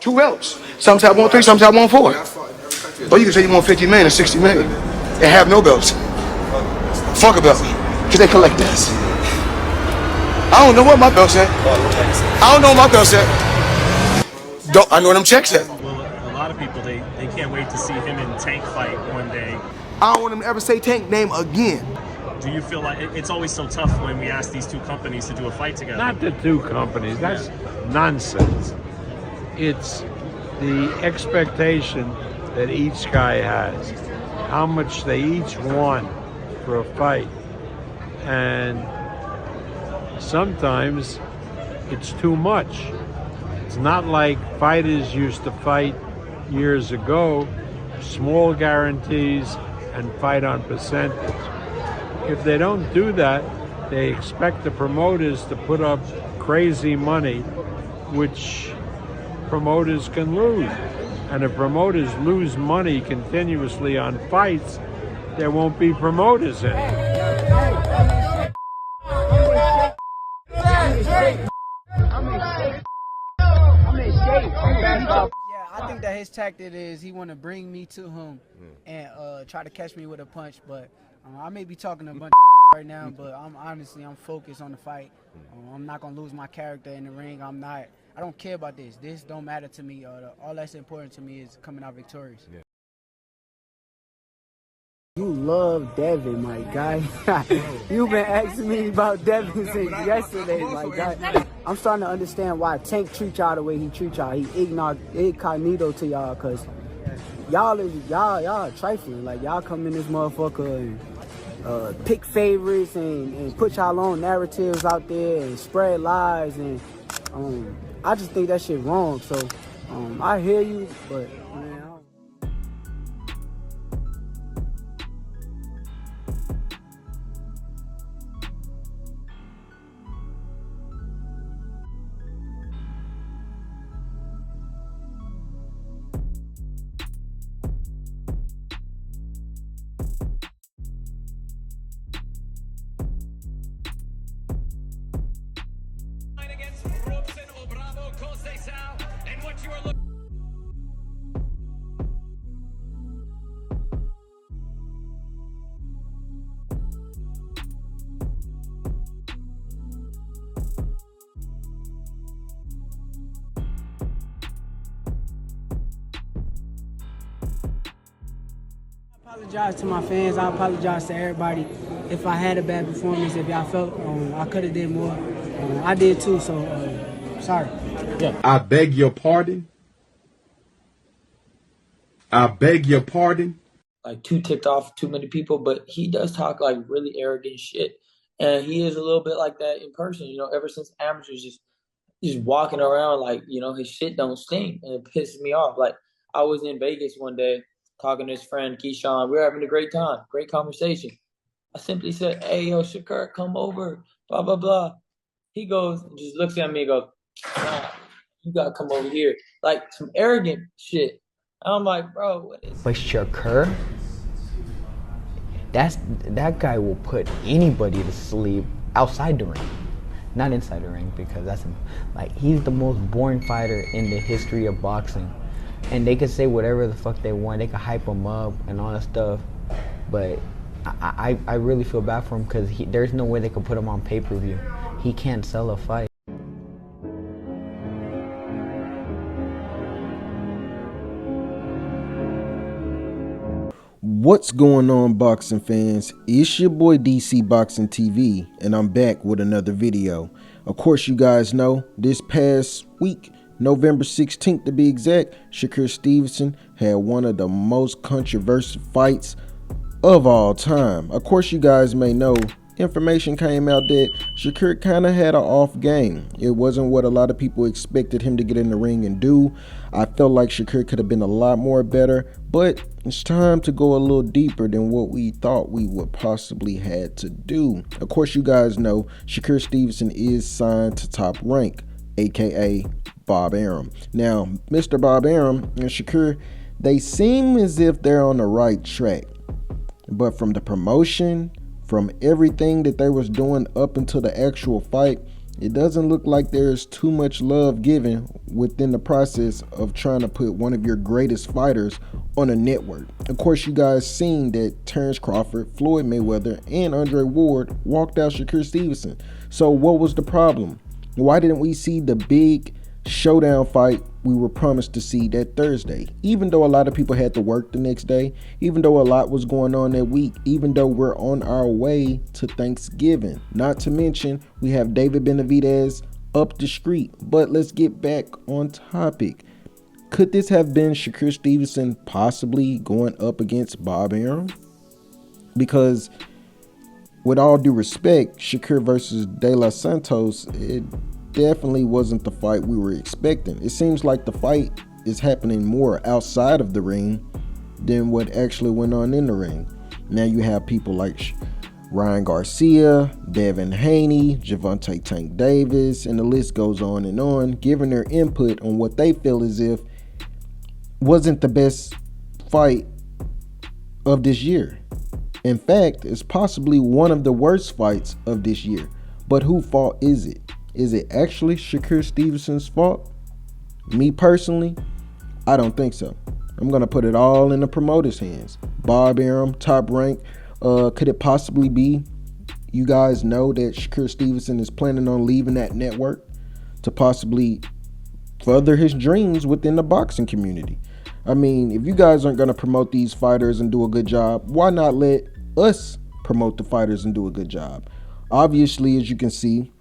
2 belts. Sometimes I want 3, sometimes I want 4. But you can say you want 50 million and 60 million and have no belts. Fuck a belt, because they collect this. I don't know what my belt's at. I don't know what my belt's at. I know what them checks at. Well, a lot of people, they can't wait to see him in Tank fight one day. I don't want him to ever say Tank name again. Do you feel like it's always so tough when we ask these two companies to do a fight together? Not the two companies. That's nonsense. It's the expectation that each guy has, how much they each want for a fight. And sometimes it's too much. It's not like fighters used to fight years ago, small guarantees and fight on percentage. If they don't do that, they expect the promoters to put up crazy money, which promoters can lose. And if promoters lose money continuously on fights, there won't be promoters anymore. Yeah, I think that his tactic is he want to bring me to him and try to catch me with a punch. But I may be talking a bunch of right now, but I'm focused on the fight. I'm not gonna lose my character in the ring. I don't care about this. This don't matter to me. All that's important to me is coming out victorious. Yeah. You love Devin, my guy. You've been asking me about Devin since yesterday, my guy. I'm starting to understand why Tank treats y'all the way he treats y'all. He incognito to y'all, cause y'all trifling. Like y'all come in this motherfucker and pick favorites and put y'all own narratives out there and spread lies, and I just think that shit wrong. So I hear you, but man, I apologize to my fans. I apologize to everybody if I had a bad performance. If y'all felt I could have did more, I did too. So sorry. Yeah. I beg your pardon. I beg your pardon. Like too ticked off too many people, but he does talk like really arrogant shit, and he is a little bit like that in person. You know, ever since amateurs just walking around like, you know, his shit don't stink, and it pisses me off. Like I was in Vegas one day talking to his friend Keyshawn. We were having a great time, great conversation. I simply said, "Hey, yo, Shakur, come over." Blah blah blah. He goes and just looks at me and goes, "Nah, you gotta come over here." Like some arrogant shit. I'm like, bro, what is? But Shakur, that guy will put anybody to sleep outside the ring, not inside the ring, because that's like he's the most boring fighter in the history of boxing. And they could say whatever the fuck they want. They could hype him up and all that stuff, but I really feel bad for him because there's no way they could put him on pay-per-view. He can't sell a fight. What's going on, boxing fans? It's your boy DC Boxing TV, and I'm back with another video. Of course, you guys know this past week, November 16th to be exact, Shakur Stevenson had one of the most controversial fights of all time. Of course, you guys may know information came out that Shakur kind of had an off game. It wasn't what a lot of people expected him to get in the ring and do. I felt like Shakur could have been a lot more better, but it's time to go a little deeper than what we thought we would possibly had to do. Of course, you guys know Shakur Stevenson is signed to Top Rank, aka Bob Arum. Now, Mr. Bob Arum and Shakur, they seem as if they're on the right track, but from the promotion, from everything that they was doing up until the actual fight, it doesn't look like there's too much love given within the process of trying to put one of your greatest fighters on a network. Of course, you guys seen that Terrence Crawford, Floyd Mayweather, and Andre Ward walked out Shakur Stevenson. So what was the problem? Why didn't we see the big showdown fight we were promised to see that Thursday? Even though a lot of people had to work the next day, even though a lot was going on that week, even though we're on our way to Thanksgiving. Not to mention, we have David Benavidez up the street. But let's get back on topic. Could this have been Shakur Stevenson possibly going up against Bob Arum? Because with all due respect, Shakur versus De Los Santos, it definitely wasn't the fight we were expecting. It seems like the fight is happening more outside of the ring than what actually went on in the ring. Now you have people like Ryan Garcia, Devin Haney, Gervonta Tank Davis, and the list goes on, giving their input on what they feel as if wasn't the best fight of this year. In fact, it's possibly one of the worst fights of this year. But whose fault is it? Is it actually Shakur Stevenson's fault? Me personally, I don't think so. I'm going to put it all in the promoter's hands. Bob Arum, Top Rank. Could it possibly be, you guys know that Shakur Stevenson is planning on leaving that network to possibly further his dreams within the boxing community? I mean, if you guys aren't going to promote these fighters and do a good job, why not let us promote the fighters and do a good job? Obviously, as you can see,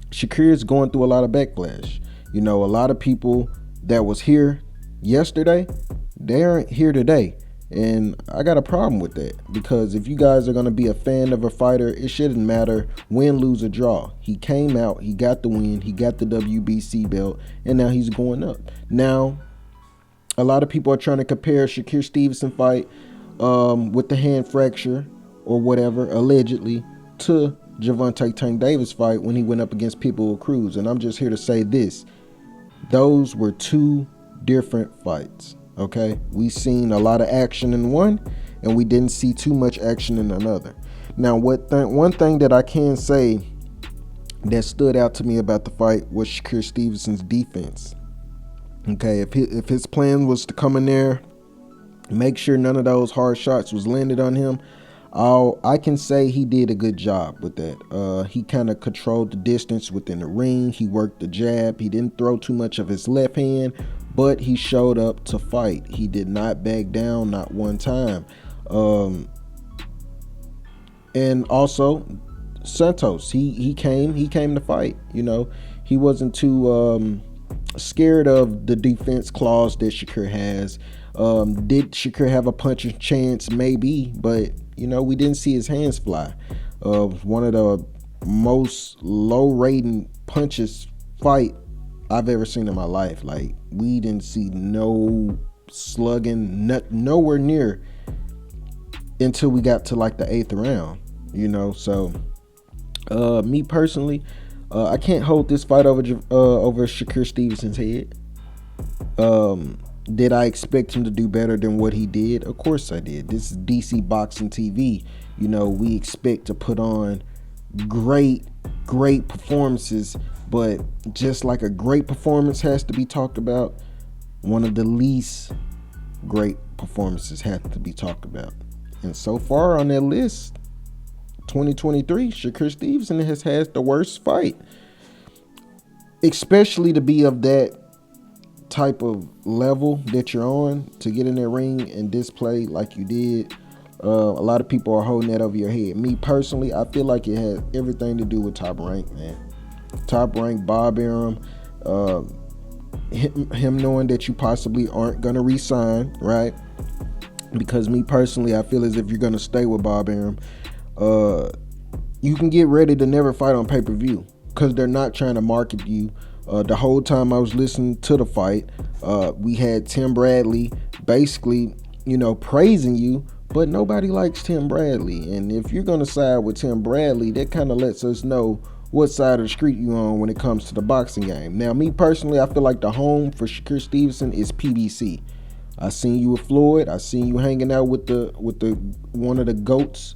Shakur is going through a lot of backlash. You know, a lot of people that was here yesterday, they aren't here today. And I got a problem with that, because if you guys are going to be a fan of a fighter, it shouldn't matter win, lose, or draw. He came out, he got the win, he got the WBC belt, and now he's going up. Now, a lot of people are trying to compare Shakur Stevenson fight with the hand fracture or whatever, allegedly, to Gervonta Tank Davis fight when he went up against Pitbull Cruz. And I'm just here to say this. Those were two different fights, okay? We seen a lot of action in one, and we didn't see too much action in another. Now, one thing that I can say that stood out to me about the fight was Shakur Stevenson's defense. Okay, if his plan was to come in there, make sure none of those hard shots was landed on him, I can say he did a good job with that. He kind of controlled the distance within the ring. He worked the jab. He didn't throw too much of his left hand, but he showed up to fight. He did not back down, not one time. And also Santos, he came to fight. You know, he wasn't too scared of the defense clause that Shakur has. Did Shakur have a puncher's chance? Maybe, but you know, we didn't see his hands fly. One of the most low rating punches fight I've ever seen in my life. Like, we didn't see no slugging, nowhere near until we got to like the 8th round, you know. So me personally, I can't hold this fight over Shakur Stevenson's head. Did I expect him to do better than what he did? Of course I did. This is DC Boxing TV. You know, we expect to put on great performances, but just like a great performance has to be talked about, one of the least great performances has to be talked about. And so far on that list, 2023, Shakur Stevenson has had the worst fight, especially to be of that type of level that you're on, to get in that ring and display like you did. A lot of people are holding that over your head. Me personally, I feel like it has everything to do with Top Rank, man. Top Rank, Bob Arum, him knowing that you possibly aren't gonna re-sign, right? Because me personally, I feel as if you're gonna stay with Bob Arum, you can get ready to never fight on pay-per-view, because they're not trying to market you. The whole time I was listening to the fight, we had Tim Bradley basically, you know, praising you, but nobody likes Tim Bradley. And if you're going to side with Tim Bradley, that kind of lets us know what side of the street you're on when it comes to the boxing game. Now, me personally, I feel like the home for Shakur Stevenson is PBC. I seen you with Floyd. I seen you hanging out with the one of the GOATs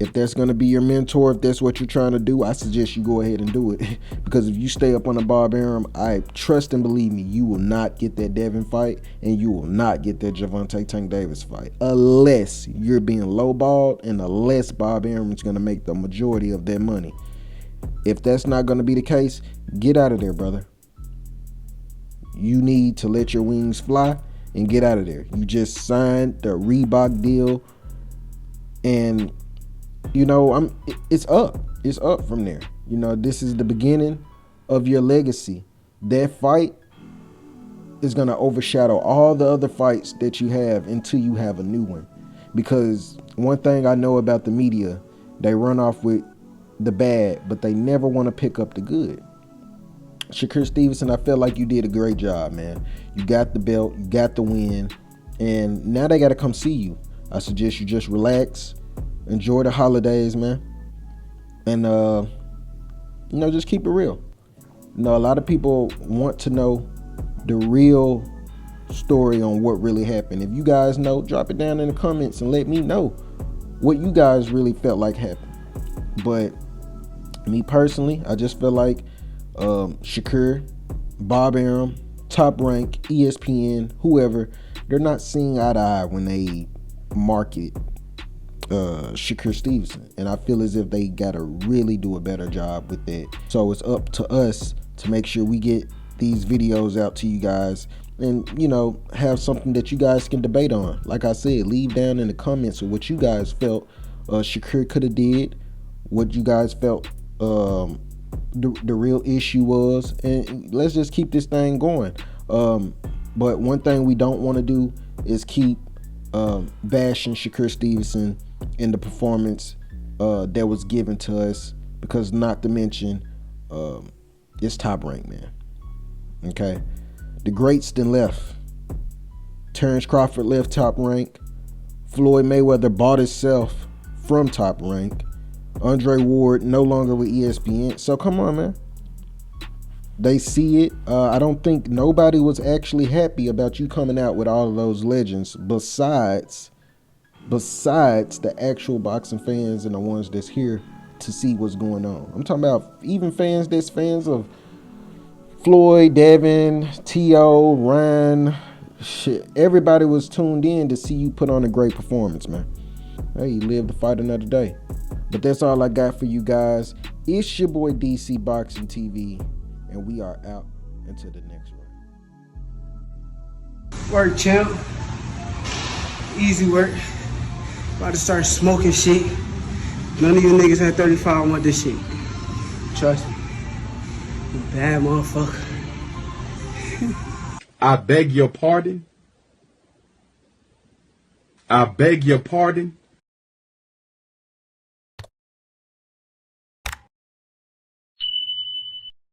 If that's going to be your mentor, if that's what you're trying to do, I suggest you go ahead and do it. Because if you stay up on the Bob Arum, I trust and believe me, you will not get that Devin fight, and you will not get that Gervonta Tank Davis fight, unless you're being lowballed and unless Bob Arum is going to make the majority of that money. If that's not going to be the case, get out of there, brother. You need to let your wings fly and get out of there. You just signed the Reebok deal, and you know, it's up. It's up from there. You know, this is the beginning of your legacy. That fight is going to overshadow all the other fights that you have until you have a new one. Because one thing I know about the media, they run off with the bad, but they never want to pick up the good. Shakur Stevenson, I felt like you did a great job, man. You got the belt, you got the win, and now they got to come see you. I suggest you just relax. Enjoy the holidays, man. And, you know, just keep it real. You know, a lot of people want to know the real story on what really happened. If you guys know, drop it down in the comments and let me know what you guys really felt like happened. But me personally, I just feel like Shakur, Bob Arum, Top Rank, ESPN, whoever, they're not seeing eye to eye when they market Shakur Stevenson, and I feel as if they gotta really do a better job with that. So it's up to us to make sure we get these videos out to you guys, and you know, have something that you guys can debate on. Like I said, leave down in the comments of what you guys felt Shakur could have did, what you guys felt the real issue was, and let's just keep this thing going. But one thing we don't want to do is keep bashing Shakur Stevenson in the performance that was given to us, because not to mention it's Top Rank, man. Okay, the greats then left. Terrence Crawford left Top Rank. Floyd Mayweather bought himself from Top Rank. Andre Ward no longer with ESPN. So come on, man. They see it. I don't think nobody was actually happy about you coming out with all of those legends besides the actual boxing fans and the ones that's here to see what's going on. I'm talking about even fans that's fans of Floyd, Devin, T.O., Ryan. Shit, everybody was tuned in to see you put on a great performance, man. Hey, you live to fight another day. But that's all I got for you guys. It's your boy DC Boxing TV, and we are out until the next one. Work, champ. Easy work. About to start smoking shit. None of you niggas at 35 want this shit. Trust me. You bad motherfucker. I beg your pardon. I beg your pardon.